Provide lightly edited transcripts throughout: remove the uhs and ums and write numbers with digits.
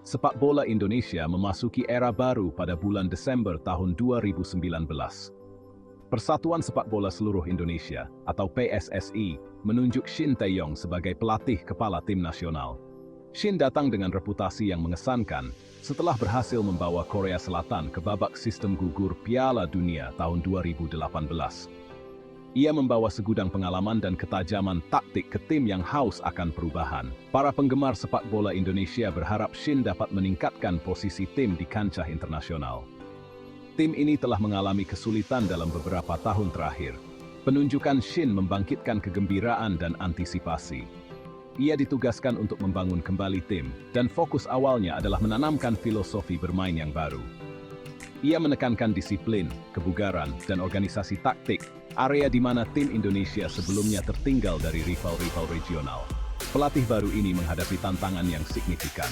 Sepak bola Indonesia memasuki era baru pada bulan Desember tahun 2019. Persatuan Sepak Bola Seluruh Indonesia atau PSSI menunjuk Shin Tae-yong sebagai pelatih kepala tim nasional. Shin datang dengan reputasi yang mengesankan setelah berhasil membawa Korea Selatan ke babak sistem gugur Piala Dunia tahun 2018. Ia membawa segudang pengalaman dan ketajaman taktik ke tim yang haus akan perubahan. Para penggemar sepak bola Indonesia berharap Shin dapat meningkatkan posisi tim di kancah internasional. Tim ini telah mengalami kesulitan dalam beberapa tahun terakhir. Penunjukan Shin membangkitkan kegembiraan dan antisipasi. Ia ditugaskan untuk membangun kembali tim, dan fokus awalnya adalah menanamkan filosofi bermain yang baru. Ia menekankan disiplin, kebugaran, dan organisasi taktik, area di mana tim Indonesia sebelumnya tertinggal dari rival-rival regional. Pelatih baru ini menghadapi tantangan yang signifikan.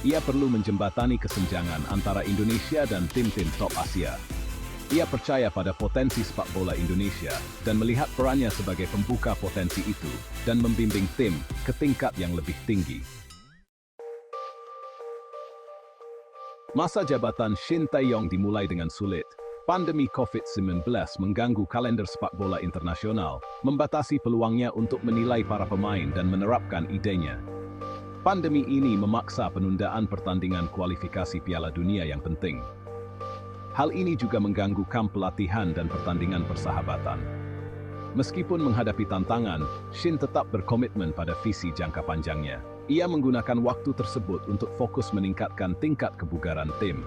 Ia perlu menjembatani kesenjangan antara Indonesia dan tim-tim top Asia. Ia percaya pada potensi sepak bola Indonesia dan melihat perannya sebagai pembuka potensi itu dan membimbing tim ke tingkat yang lebih tinggi. Masa jabatan Shin Tae-yong dimulai dengan sulit. Pandemi COVID-19 mengganggu kalender sepak bola internasional, membatasi peluangnya untuk menilai para pemain dan menerapkan idenya. Pandemi ini memaksa penundaan pertandingan kualifikasi Piala Dunia yang penting. Hal ini juga mengganggu kamp pelatihan dan pertandingan persahabatan. Meskipun menghadapi tantangan, Shin tetap berkomitmen pada visi jangka panjangnya. Ia menggunakan waktu tersebut untuk fokus meningkatkan tingkat kebugaran tim.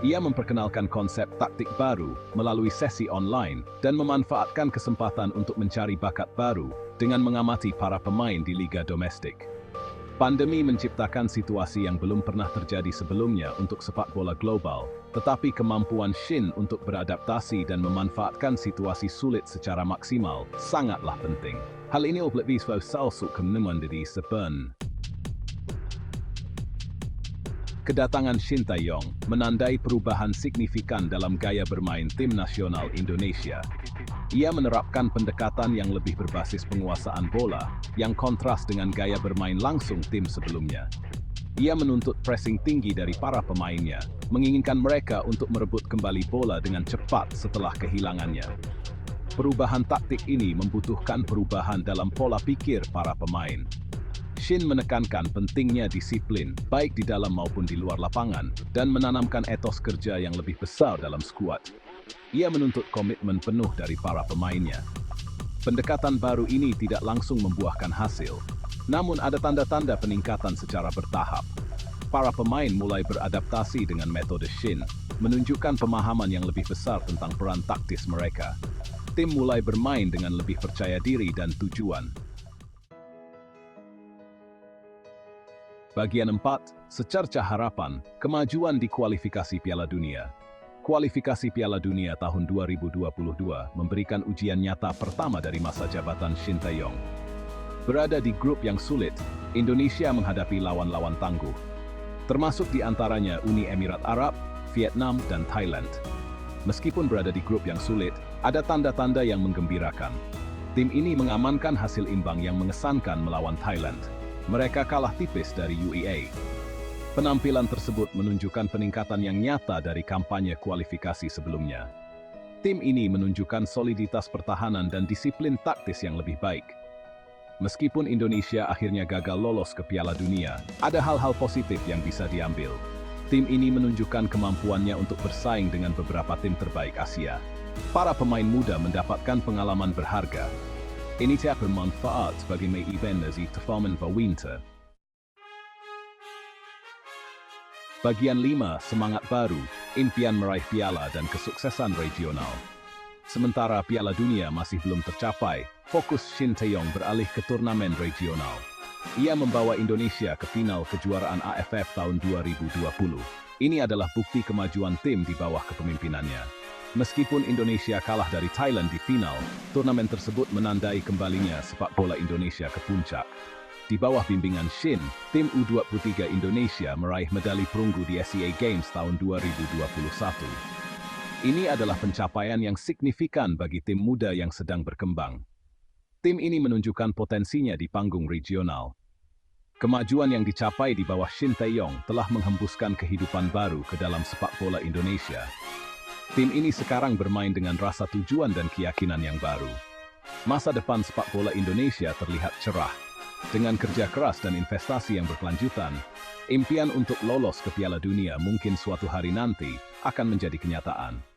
Ia memperkenalkan konsep taktik baru melalui sesi online dan memanfaatkan kesempatan untuk mencari bakat baru dengan mengamati para pemain di liga domestik. Pandemi menciptakan situasi yang belum pernah terjadi sebelumnya untuk sepak bola global, tetapi kemampuan Shin untuk beradaptasi dan memanfaatkan situasi sulit secara maksimal sangatlah penting. Hal ini oblek viswa salsuk kemenemuan dari Sepen. Kedatangan Shin Tae-yong menandai perubahan signifikan dalam gaya bermain tim nasional Indonesia. Ia menerapkan pendekatan yang lebih berbasis penguasaan bola, yang kontras dengan gaya bermain langsung tim sebelumnya. Ia menuntut pressing tinggi dari para pemainnya, menginginkan mereka untuk merebut kembali bola dengan cepat setelah kehilangannya. Perubahan taktik ini membutuhkan perubahan dalam pola pikir para pemain. Shin menekankan pentingnya disiplin, baik di dalam maupun di luar lapangan, dan menanamkan etos kerja yang lebih besar dalam skuad. Ia menuntut komitmen penuh dari para pemainnya. Pendekatan baru ini tidak langsung membuahkan hasil, namun ada tanda-tanda peningkatan secara bertahap. Para pemain mulai beradaptasi dengan metode Shin, menunjukkan pemahaman yang lebih besar tentang peran taktis mereka. Tim mulai bermain dengan lebih percaya diri dan tujuan. Bagian 4, secerca harapan, kemajuan di kualifikasi Piala Dunia. Kualifikasi Piala Dunia tahun 2022 memberikan ujian nyata pertama dari masa jabatan Shin Tae-yong. Berada di grup yang sulit, Indonesia menghadapi lawan-lawan tangguh, termasuk di antaranya Uni Emirat Arab, Vietnam, dan Thailand. Meskipun berada di grup yang sulit, ada tanda-tanda yang menggembirakan. Tim ini mengamankan hasil imbang yang mengesankan melawan Thailand. Mereka kalah tipis dari UEA. Penampilan tersebut menunjukkan peningkatan yang nyata dari kampanye kualifikasi sebelumnya. Tim ini menunjukkan soliditas pertahanan dan disiplin taktis yang lebih baik. Meskipun Indonesia akhirnya gagal lolos ke Piala Dunia, ada hal-hal positif yang bisa diambil. Tim ini menunjukkan kemampuannya untuk bersaing dengan beberapa tim terbaik Asia. Para pemain muda mendapatkan pengalaman berharga. Ini tidak bermanfaat bagi may event dari performan winter. Bagian 5, semangat baru, impian meraih piala dan kesuksesan regional. Sementara Piala Dunia masih belum tercapai, fokus Shin Tae-yong beralih ke turnamen regional. Ia membawa Indonesia ke final kejuaraan AFF tahun 2020. Ini adalah bukti kemajuan tim di bawah kepemimpinannya. Meskipun Indonesia kalah dari Thailand di final, turnamen tersebut menandai kembalinya sepak bola Indonesia ke puncak. Di bawah bimbingan Shin, tim U23 Indonesia meraih medali perunggu di SEA Games tahun 2021. Ini adalah pencapaian yang signifikan bagi tim muda yang sedang berkembang. Tim ini menunjukkan potensinya di panggung regional. Kemajuan yang dicapai di bawah Shin Tae-yong telah menghembuskan kehidupan baru ke dalam sepak bola Indonesia. Tim ini sekarang bermain dengan rasa tujuan dan keyakinan yang baru. Masa depan sepak bola Indonesia terlihat cerah. Dengan kerja keras dan investasi yang berkelanjutan, impian untuk lolos ke Piala Dunia mungkin suatu hari nanti akan menjadi kenyataan.